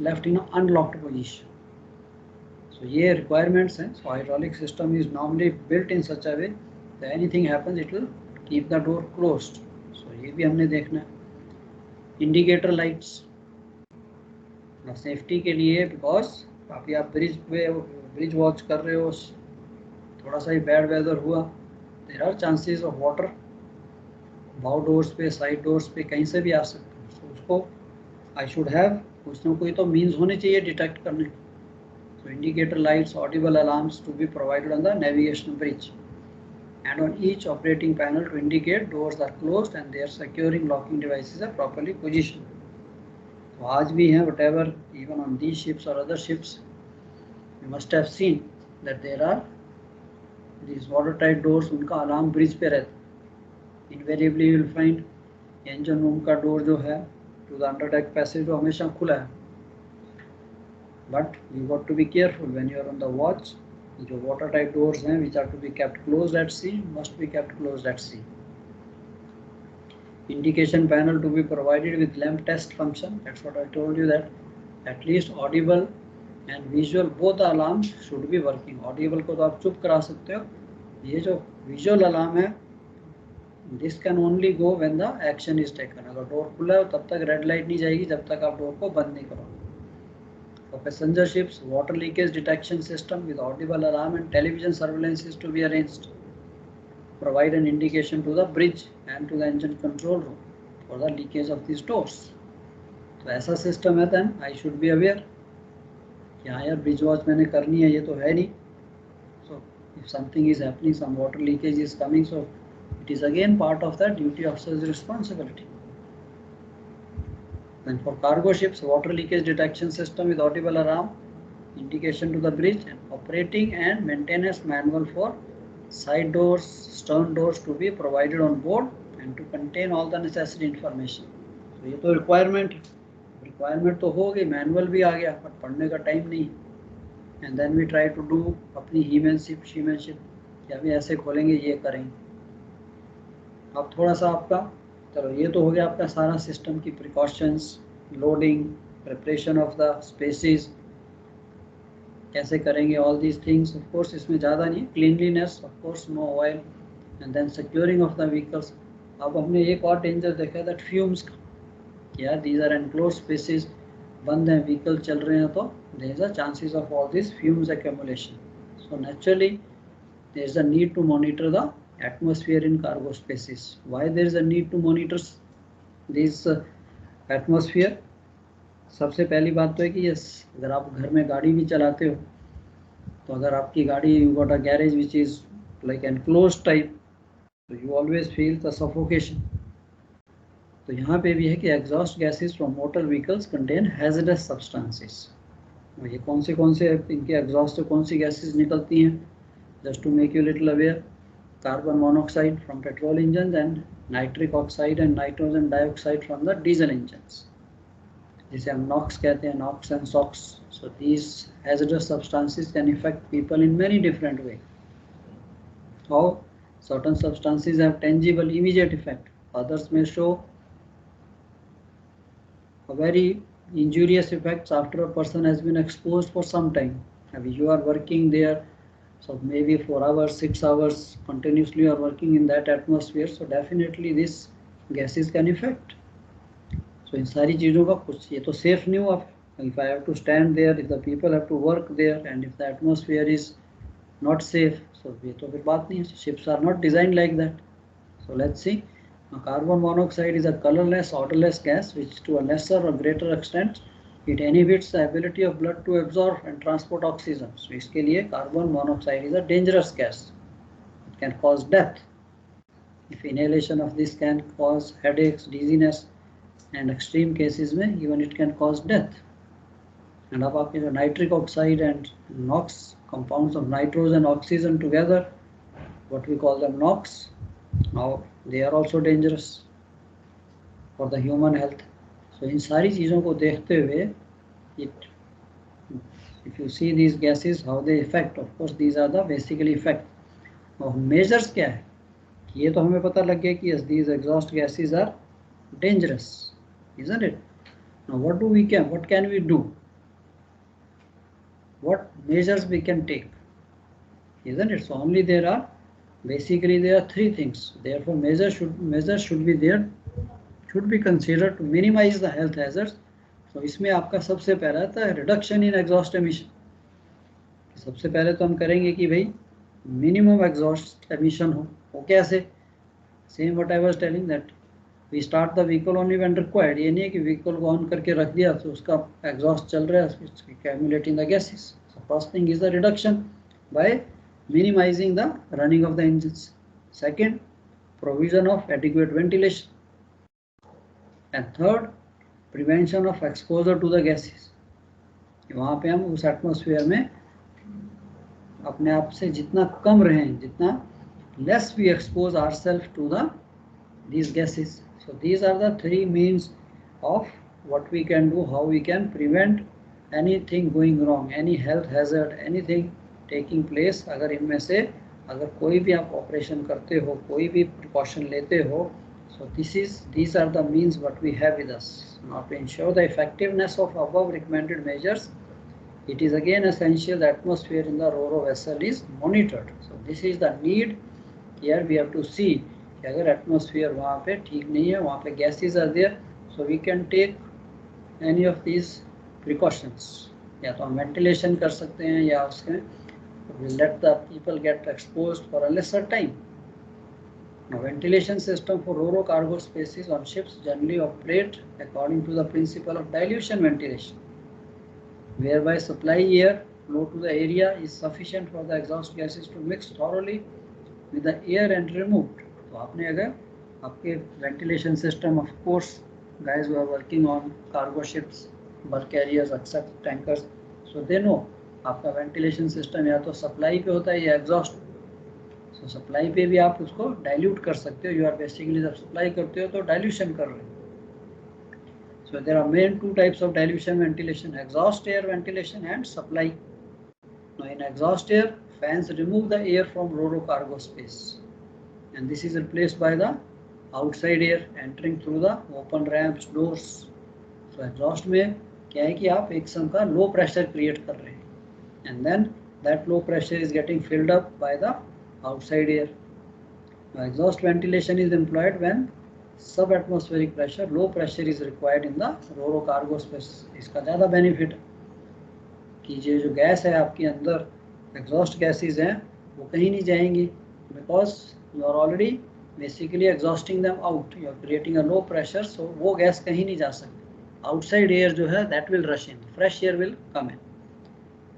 left in an unlocked position. So ये requirements हैं. So hydraulic system is normally built in such a way that anything happens it will keep the door closed. So ये भी हमने देखना है. Indicator lights safety के लिए, because काफ़ी आप ब्रिज वॉच कर रहे हो, थोड़ा सा ही बैड वेदर हुआ, there are chances of water bow doors पे, साइड डोर्स पे, कहीं से भी आ सकते हैं. तो उसको आई शुड हैव कुछ ना कोई तो मीन्स होने चाहिए डिटेक्ट करने. So indicator lights, audible alarms to be provided on the navigation bridge and on each operating panel to indicate doors are closed and their securing locking devices are properly positioned. तो आज भी हैं, whatever, even on these ships or other ships, you must have seen that there are these watertight doors, उनका alarm bridge पे रहता है. Invariably you will find engine room का door जो है to the under deck passage वो हमेशा खुला है. But you got to be careful when you are on the watch. जो watertight doors हैं which are to be kept closed at sea must be kept closed at sea. Indication panel to be provided with lamp test function. That's what I told you, that at least audible and visual both the alarms should be working. Audible को तो आप चुप करा सकते हो. ये जो visual alarm है, this can only go when the action is taken. अगर डोर खुला है तब तक रेड लाइट नहीं जाएगी जब तक आप डोर को बंद नहीं करोगे. For passenger ships, water leakage detection system with audible alarm and television surveillance is to be arranged. Provide an indication to the bridge and to the engine control room. for the leakage of these doors. तो ऐसा system है, then I should be aware कि हाँ यार bridge watch मैंने करनी है, ये तो है नहीं. So if something is happening, some water leakage is coming, so it is again part of the duty officer's responsibility. Then for cargo ships, water leakage detection system with audible alarm, indication to the bridge, and operating and maintenance manual for side doors, stern doors to be provided on board and to contain all the necessary information. So ये तो requirement तो हो गई, manual भी आ गया, but पढ़ने का time नहीं. And then we try to do अपनी hemanship कि अभी ऐसे खोलेंगे, ये करेंगे. अब थोड़ा सा आपका, चलो ये तो हो गया आपका सारा सिस्टम की precautions, loading, preparation of the spaces, कैसे करेंगे all these things. Of course इसमें ज़्यादा नहीं, cleanliness, of course no oil, and then securing of the vehicles. अब हमने एक और डेंजर देखा दैट फ्यूम्स का. यार दीज आर एनक्लोज स्पेसिस, बंद हैं, व्हीकल चल रहे हैं, तो there is a chances of all this fumes accumulation. So naturally there is a need to monitor the atmosphere in cargo spaces. Why there is a need to monitor this atmosphere? सबसे पहली बात तो है कि yes, अगर आप घर में गाड़ी भी चलाते हो, तो अगर आपकी गाड़ी you got a garage which is like enclosed type, तो you always feel the suffocation. तो यहाँ पे भी है कि exhaust gases from motor vehicles contain hazardous substances. ये कौन से इनके एग्जॉस्ट से कौन सी गैसेस निकलती हैं, just to make you little aware. Carbon monoxide from petrol engines and nitric oxide and nitrogen dioxide from the diesel engines, जिसे हम NOx कहते हैं, NOx and SOx. So these hazardous substances can affect people in many different ways. How? Certain substances have tangible immediate effect. Others may show a very injurious effects after a person has been exposed for some time. If you are working there, so maybe 4 hours, 6 hours continuously you are working in that atmosphere, so definitely these gases can affect. So इन सारी चीज़ों का कुछ, ये तो safe नहीं हुआ. If I have to stand there, if the people have to work there, and if the atmosphere is not safe, so ये तो फिर बात नहीं है. Ships are not designed like that. So let's see. Carbon monoxide is a colorless, odorless gas which to a lesser or greater extent it inhibits the ability of blood to absorb and transport oxygen. So इसके लिए carbon monoxide is a dangerous gas. It can cause death. If inhalation of this can cause headaches, dizziness, and extreme cases में even it can cause death. And अब आपके जो nitric oxide and NOx, compounds of nitrogen and oxygen together, what we call them NOx, now they are also dangerous for the human health. So इन सारी चीज़ों को देखते हुए, if you see these gases how they affect, of course these are the basically effect. और measures क्या है, ये तो हमें पता लग गया कि yes, these exhaust gases are dangerous, isn't it? Now what can we do? What measures we can take, isn't it? So only there are 3 things. Therefore measures should be there, should be considered to minimize the health hazards. So इसमें आपका सबसे पहला आता है reduction in exhaust emission. सबसे पहले तो हम करेंगे कि भाई मिनिमम एग्जॉस्ट एमिशन हो. वो कैसे? Same what I was telling that we start the vehicle only when required. ये नहीं है कि व्हीकल को ऑन करके रख दिया तो उसका एग्जॉस्ट चल रहा है, accumulating the gases. So first thing is the reduction by minimizing the running of the engines. Second, provision of adequate ventilation. And third, prevention of exposure to the gases. वहाँ पे हम उस एटमॉस्फेयर में अपने आप से जितना कम रहें, जितना less we expose ourselves to these gases. So these are the 3 means of what we can do, how we can prevent anything going wrong, any health hazard, anything taking place. अगर इनमें से अगर कोई भी आप ऑपरेशन करते हो, कोई भी प्रिकॉशन लेते हो, so these are the means what we have with us. Now to ensure the effectiveness of above recommended measures, it is again essential the atmosphere in the ro-ro vessel is monitored. So this is the need. Here we have to see कि अगर atmosphere वहाँ पे ठीक नहीं है, वहाँ पे gases are there, so we can take any of these precautions. या तो हम ventilation कर सकते हैं, या उसके we let the people get exposed for a lesser time. Now, ventilation system for ro-ro cargo spaces on ships generally operate according to the principle of dilution ventilation, whereby supply air flow to the area is sufficient for the exhaust gases to mix thoroughly with the air and removed. तो आपने अगर आपके ventilation system, of course, guys who are working on cargo ships, bulk carriers, except tankers, so they know आपका ventilation system या तो supply पे होता है या exhaust. So supply पे भी आप उसको dilute कर सकते हो. You are basically जब supply करते हो तो dilution कर रहे हो. So there are main two types of dilution ventilation: exhaust air ventilation and supply. Now in exhaust air, fans remove the air from ro-ro cargo space, and this is replaced by the outside air entering through the open ramps, doors. So exhaust में क्या है कि आप एक किस्म का low pressure create कर रहे हैं, and then that low pressure is getting filled up by the outside air. Now exhaust ventilation is employed when subatmospheric pressure, low pressure is required in the ro-ro cargo space. इसका ज़्यादा benefit है कि ये जो gas है आपके अंदर, exhaust gases हैं, वो कहीं नहीं जाएंगी, because you are already basically exhausting them out, you are creating a low pressure, so वो गैस कहीं नहीं जा सकती. आउटसाइड एयर जो है that will rush in, fresh air will come in.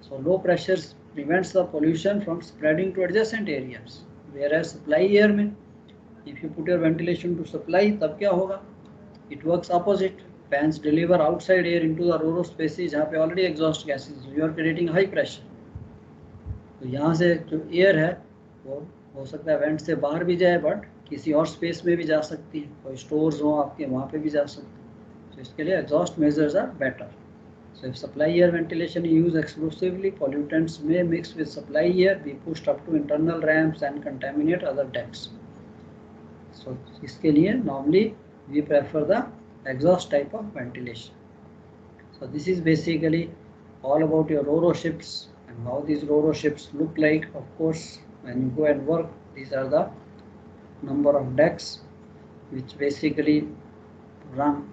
So low pressure prevents the pollution from spreading to adjacent areas. Whereas supply air में if you put your ventilation to supply, तब क्या होगा, it works opposite. Fans deliver outside air into the ro-ro spaces जहाँ पे already exhaust gases, you are creating high pressure. तो यहाँ से जो air है वो हो सकता है वेंट से बाहर भी जाए, बट किसी और स्पेस में भी जा सकती है, कोई स्टोर्स हो आपके वहाँ पे भी जा सकती है. तो इसके लिए exhaust measures are better. So if supply air ventilation is used exclusively, pollutants may mix with supply air, be pushed up to internal ramps and contaminate other decks. So इसके लिए normally we prefer the exhaust type of ventilation. So this is basically all about your ro-ro ships and how these ro-ro ships look like. Of course, when you go and work, these are the number of decks which basically run,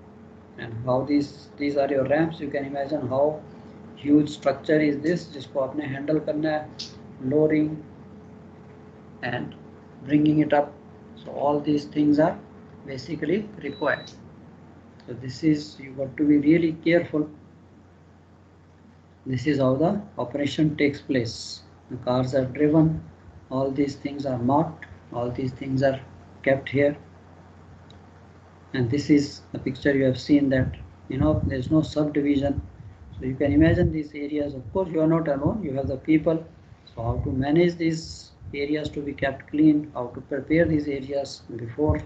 and how these are your ramps. You can imagine how huge structure is this, जिसको आपने handle करना है, lowering and bringing it up. So all these things are basically required. So this is, you got to be really careful. This is how the operation takes place. The cars are driven, all these things are marked, all these things are kept here. And this is the picture you have seen, that there is no subdivision. So you can imagine these areas. Of course, you are not alone, you have the people. So how to manage these areas to be kept clean, how to prepare these areas before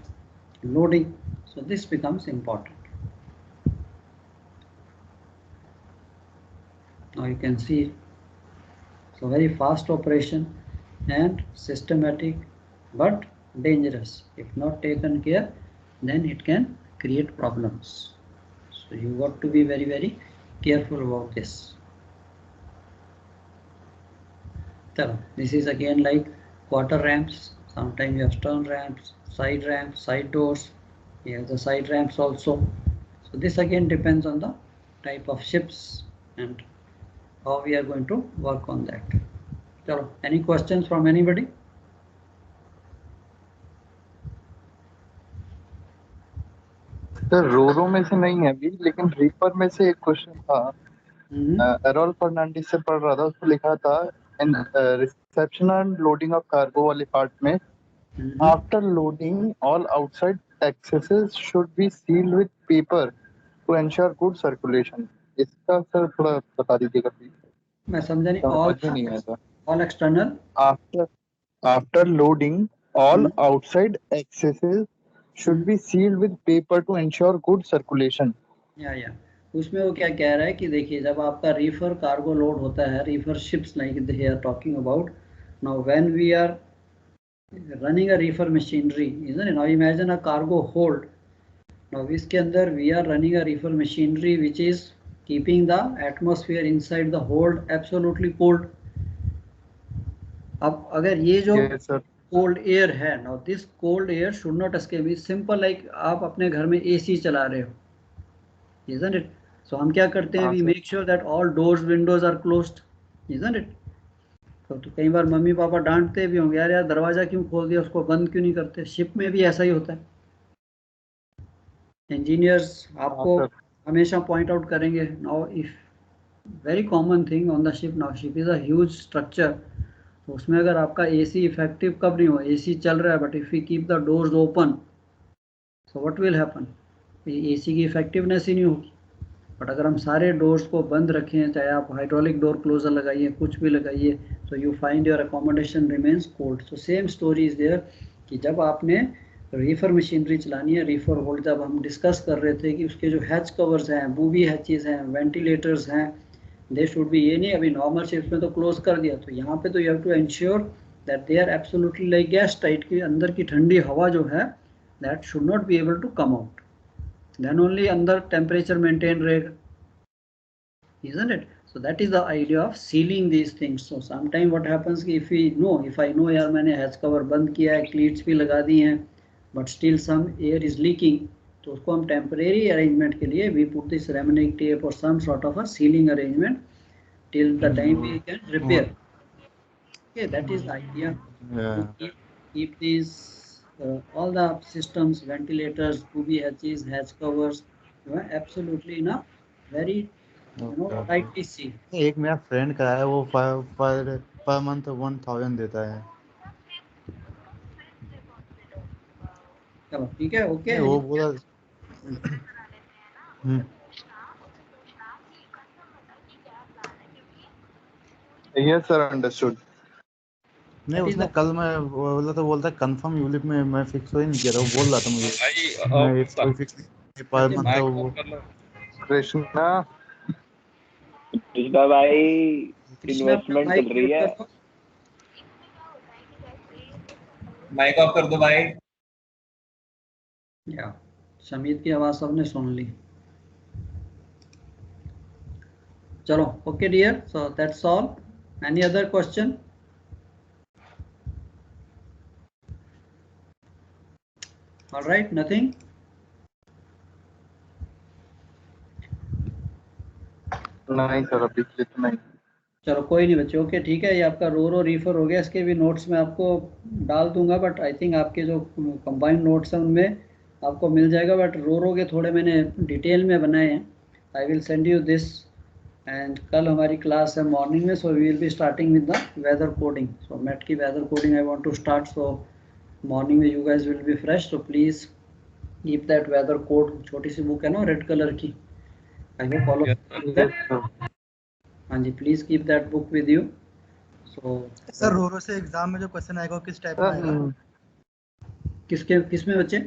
loading. So this becomes important. Now you can see, so very fast operation and systematic, but dangerous. If not taken care, then it can create problems. So you got to be very, very careful about this. So this is again like quarter ramps. Sometimes you have stern ramps, side doors. You have the side ramps also. So this again depends on the type of ships and how we are going to work on that. So any questions from anybody? Sir roro में से नहीं है अभी, लेकिन reaper में से एक question था. एरोल फर्नांडिस से पढ़ रहा था, उसको लिखा था in reception and loading of cargo वाले पार्ट में, after loading all outside accesses should be sealed with paper to ensure good circulation. इसका सर थोड़ा बता दीजिएगा प्लीज. मैं समझा नहीं. All external after loading all outside accesses should be sealed with paper to ensure good circulation. या उसमें वो क्या कह रहा है कि देखिए, जब आपका रीफर कार्गो लोड होता है, reefer ships like they are talking about, now when we are running a reefer machinery, isn't it? Now imagine a cargo hold. Now इसके अंदर we are running a reefer machinery which is keeping the atmosphere inside the hold absolutely cold. अब अगर ये जो cold air है, now this cold air should not escape. Is simple like आप अपने घर में एसी चला रहे हो, isn't it? So हम क्या करते हैं, we make sure that all doors windows are closed, isn't it? तो कई बार मम्मी पापा डांटते भी होंगे, यार यार दरवाजा क्यों खोल दिया, उसको बंद क्यों नहीं करते। शिप में भी ऐसा ही होता है। इंजीनियर्स हाँ आपको सर। हमेशा पॉइंट आउट करेंगे, now if very common thing on the ship, now ship is a huge structure. तो उसमें अगर आपका एसी इफेक्टिव कब नहीं हो, एसी चल रहा है but if you keep the doors open, so what will happen, AC की इफेक्टिवनेस ही नहीं होगी। बट अगर हम सारे डोर्स को बंद रखें, चाहे आप हाइड्रोलिक डोर क्लोजर लगाइए, कुछ भी लगाइए, तो you find your accommodation remains cold. So same story is there कि जब आपने रीफर मशीनरी चलानी है, रीफर होल्ड, जब हम डिस्कस कर रहे थे कि उसके जो हैच कवर्स हैं, बूबी हैचेस हैं, वेंटिलेटर्स हैं, दे शुड बी, ये नहीं अभी नॉर्मल शिप्स में तो क्लोज कर दिया, तो यहाँ पे तो you have to ensure that they are absolutely like gas tight, की अंदर की ठंडी हवा जो है that should not be able to come out, then only अंदर टेम्परेचर मेंटेन रहेगा, isn't it? So that is the idea of sealing these things. So sometime what happens कि if I know यार मैंने हैच कवर बंद किया है, cleats भी लगा दी हैं, but still some air is leaking, तो उसको हम temporary arrangement के लिए we put this ceramic tape or some sort of a sealing arrangement till the time we can repair. Okay, that is the idea. To keep these all the systems, ventilators, booby hatches, hatch covers, absolutely in a very tightly sealed. एक मेरा friend का है, वो per month 1000 देता है। चलो ठीक है, ओके। वो बोला यस सर, अंडरस्टूड। नहीं, उसने कल मैं बोला तो बोलता कंफर्म यूलिप में मैं फिक्स हो ही नहीं किया था, वो बोल रहा था मुझे मैं कोई फिक्स नहीं पर मंथ वो कृष्णा भाई इन्वेस्टमेंट चल रही है। माइक ऑफ कर दो भाई। या समीत की आवाज सबने सुन ली। चलो okay dear, so that's all. Any other question? Alright, nothing. नहीं सर, अभी तो नहीं। चलो कोई नहीं बच्चे, ओके ठीक है। ये आपका रो रीफर हो गया, इसके भी नोट्स में आपको डाल दूंगा, बट आई थिंक आपके जो कंबाइंड नोट्स हैं उनमें आपको मिल जाएगा, बट रो के थोड़े मैंने डिटेल में बनाए हैं। I will send you this. And कल हमारी क्लास है मॉर्निंग में, so we will be starting with the weather coding. So met की weather coding I want to start, so morning में you guys will be fresh, so please keep that weather code. छोटी सी book है ना red colour की, I hope all of, हाँ जी, please keep that book with you. So sir roro से exam में जो क्वेश्चन आएगा वो किस टाइप में आएगा? किसमें बच्चे?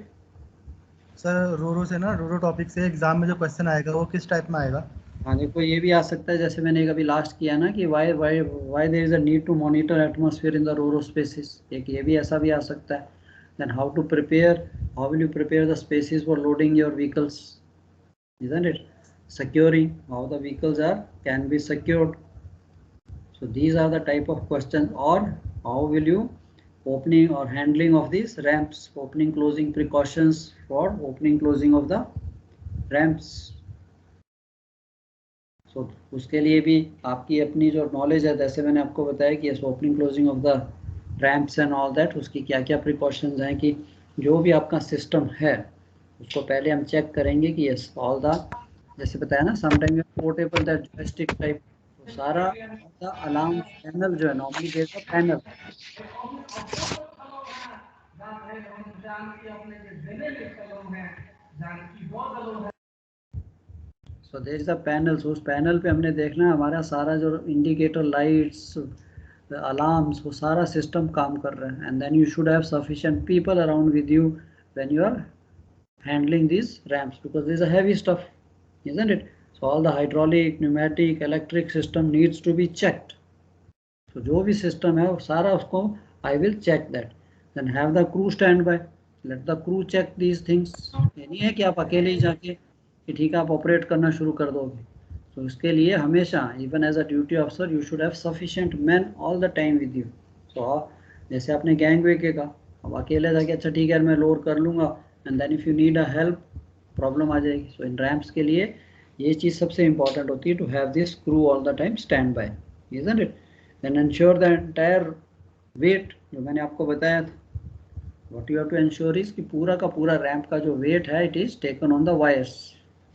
सर रोरो से ना, रोरो टॉपिक से एग्जाम में जो क्वेश्चन आएगा वो किस टाइप में आएगा? हाँ देखो, ये भी आ सकता है, जैसे मैंने अभी लास्ट किया ना कि why there is a need to monitor atmosphere in the roro spaces, एक ये भी ऐसा भी आ सकता है। Then how to prepare, how will you prepare the spaces for loading your vehicles, isn't it? Securing, how the vehicles can be secured. So these are the type of questions. Or how will you opening or handling of these ramps, opening closing precautions for opening closing of the ramps. So उसके लिए भी आपकी अपनी जो knowledge है, जैसे मैंने आपको बताया कि yes, opening closing of the ramps and all that, उसकी क्या क्या प्रिकॉशंस हैं, कि जो भी आपका सिस्टम है उसको पहले हम चेक करेंगे कि यस ऑल द, जैसे बताया ना sometime you portable that joystick type, तो सारा द अलार्म पैनल जो है, normally there is a panel, so there is a panel. So उस पैनल पे हमने देखना है हमारा सारा जो इंडिकेटर लाइट्स, अलार्म्स, वो सारा सिस्टम काम कर रहा है। And then you should have sufficient people around with you when you are handling these ramps, because this is a heavy stuff, isn't it? So all the hydraulic, pneumatic, electric system needs to be checked. So जो भी system है वो सारा उसको I will check that. Then have the crew stand by. Let the crew check these things. ये नहीं है कि आप अकेले ही जाके कि ठीक है आप ऑपरेट करना शुरू कर दोगे। तो इसके लिए हमेशा even as a duty officer you should have sufficient men all the time with you. So जैसे आपने गैंगवे के कहा, अब अकेले जाके अच्छा ठीक है मैं लोअर कर लूँगा, and then if you need a help problem आ जाएगी। सो इन रैम्प्स के लिए ये चीज़ सबसे इंपॉर्टेंट होती है, to have this crew all the time stand by, isn't it? then ensure the entire weight जो मैंने आपको बताया था, what you have to ensure is कि पूरा का पूरा रैंप का जो weight है it is taken on the wires.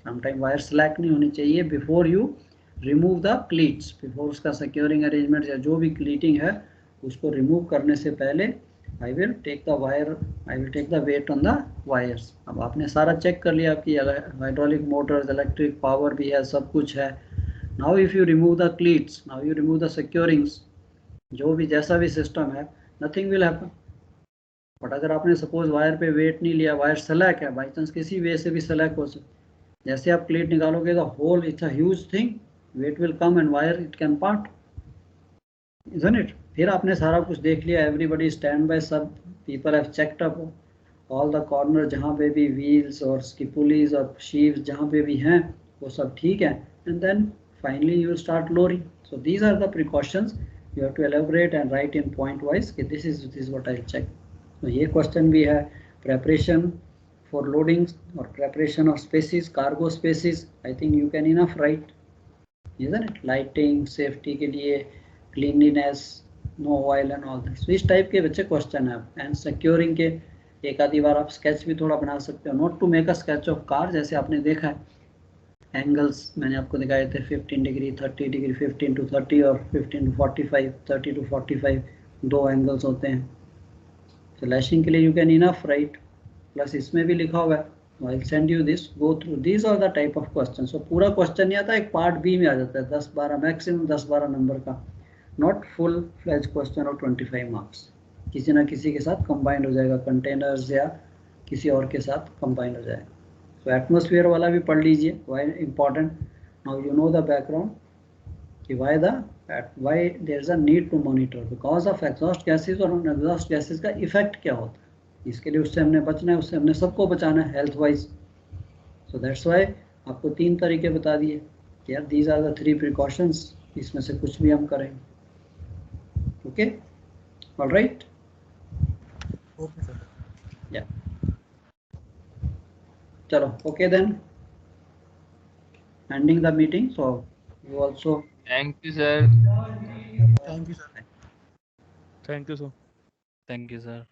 Sometime wire slack नहीं होनी चाहिए before you remove the cleats, before उसका securing arrangement या जो भी cleating है उसको remove करने से पहले I will take the weight on the wires. अब आपने सारा चेक कर लिया कि हाइड्रोलिक मोटर्स, इलेक्ट्रिक पावर भी है, सब कुछ है. Now if you remove the cleats, now you remove the securings, जो भी जैसा भी सिस्टम है, nothing will happen. बट अगर आपने सपोज वायर पे वेट नहीं लिया, वायर सेलेक्ट है, बाई चांस किसी वे से भी सेलेक्ट हो सकता, जैसे आप क्लीट निकालोगे the hole it's a huge thing, weight will come and wire it can part, isn't it. फिर आपने सारा कुछ देख लिया, एवरीबडी स्टैंड बाय, सब people have checked up all the corner, जहाँ पे भी व्हील्स और उसकी पुलीज और शीव्स जहाँ पे भी हैं वो सब ठीक है, and then finally you start loading. So these are the precautions you have to elaborate and write in point wise कि this is what I check. तो ये क्वेश्चन भी है, प्रेपरेशन फॉर लोडिंग और preparation of spaces, cargo spaces. I think you can enough write, isn't it. Lighting, safety के लिए, cleanliness, no oil and all this. इस type के बच्चे क्वेश्चन है. एंड सिक्योरिंग के एक आधी बार आप स्केच भी थोड़ा बना सकते हो, not to make a sketch of car. जैसे आपने देखा है एंगल्स मैंने आपको दिखाए थे 15 डिग्री, 30 डिग्री, 15 to 30 और 15 to 45, 30 to 45 दो एंगल्स होते हैं. तो लैशिंग के लिए you can enough write, plus इसमें भी लिखा हुआ है. I will send you this, go through these are the type of question. So पूरा क्वेश्चन नहीं आता, एक पार्ट बी में आ जाता है, 10-12 मैक्सिमम 10-12 नंबर का, not full fledge question of 25 marks. किसी ना किसी के साथ कंबाइंड हो जाएगा, कंटेनर्स या किसी और के साथ कंबाइंड हो जाएगा. तो एटमोसफियर वाला भी पढ़ लीजिए, why important. Now you know the background कि why there is a need to monitor because of exhaust gases और एग्जॉस्ट गैसेज का इफेक्ट क्या होता है. इसके लिए उससे हमने बचना है, उससे हमने सबको बचाना है health wise. So that's why आपको 3 तरीके बता दिए कि यार दीज आर द 3 प्रिकॉशंस, इसमें से कुछ भी हम करेंगे. Okay, alright, okay sir. या चलो, okay then, ending the meeting. So you also Thank you, sir. Thank you sir. Thank you, sir. Thank you, sir.